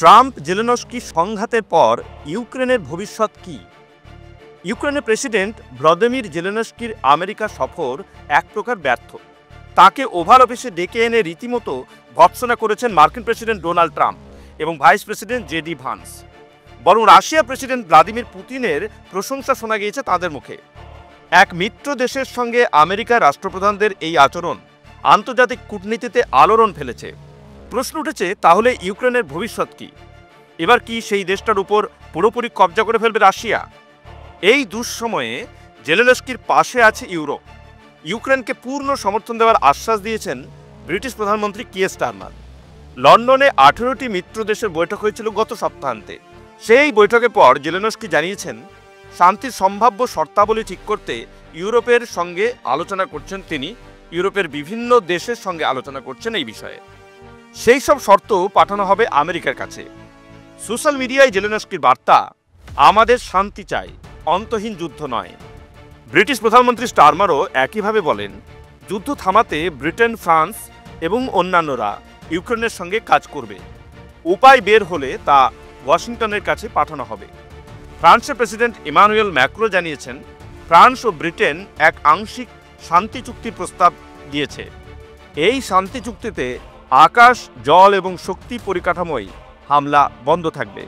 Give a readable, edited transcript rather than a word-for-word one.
Trump Zelensky সংঘাতের পর ইউক্রেনের ভবিষ্যৎ কি? ইউক্রেনের প্রেসিডেন্ট ভ্লাদিমির জেলেনস্কির আমেরিকা সফর এক প্রকার ব্যর্থ। তাকে ওভাল অফিসে ডেকে এনে রীতিমতো ভর্ৎসনা করেছেন মার্কিন প্রেসিডেন্ট ডোনাল্ড ট্রাম্প এবং ভাইস প্রেসিডেন্ট জেডি ভান্স। বরং রাশিয়ার প্রেসিডেন্ট ভ্লাদিমির পুতিনের প্রশংসা শোনা গিয়েছে তাদের মুখে। এক মিত্র দেশের সঙ্গে আমেরিকার রাষ্ট্রপ্রধানদের এই আচরণ আন্তর্জাতিক কূটনীতিতে আলোড়ন ফেলেছে। প্রশ্ন উঠেছে, তাহলে ইউক্রেনের ভবিষ্যৎ কি? এবার কি সেই দেশটার উপর পুরোপুরি কবজা করে ফেলবে রাশিয়া? এই দুঃসময়ে জেলেনস্কির পাশে আছে ইউরোপ। ইউক্রেনকে পূর্ণ সমর্থন দেওয়ার আশ্বাস দিয়েছেন ব্রিটিশ প্রধানমন্ত্রী কিয়ার স্টারমার। লন্ডনে 18টি মিত্র দেশের বৈঠক হয়েছিল গত সপ্তাহান্তে। সেই বৈঠকের পর জেলেনস্কি জানিয়েছেন, শান্তির সম্ভাব্য শর্তাবলী ঠিক করতে ইউরোপের সঙ্গে আলোচনা করছেন তিনি। ইউরোপের বিভিন্ন দেশের সঙ্গে আলোচনা করছেন এই বিষয়ে। সেই সব শর্ত পাঠানো হবে আমেরিকার কাছে। সোশ্যাল মিডিয়ায় জেলেনস্কির বার্তা, আমাদের শান্তি চাই, অন্তহীন যুদ্ধ নয়। ব্রিটিশ প্রধানমন্ত্রী স্টারমারও একইভাবে বলেন, যুদ্ধ থামাতে ব্রিটেন, ফ্রান্স এবং অন্যান্যরা ইউক্রেনের সঙ্গে কাজ করবে। উপায় বের হলে তা ওয়াশিংটনের কাছে পাঠানো হবে। ফ্রান্সের প্রেসিডেন্ট ইমানুয়েল ম্যাক্রো জানিয়েছেন, ফ্রান্স ও ব্রিটেন এক আংশিক শান্তি চুক্তির প্রস্তাব দিয়েছে। এই শান্তি চুক্তিতে আকাশ, জল এবং শক্তি পরিকাঠামোয় হামলা বন্ধ থাকবে।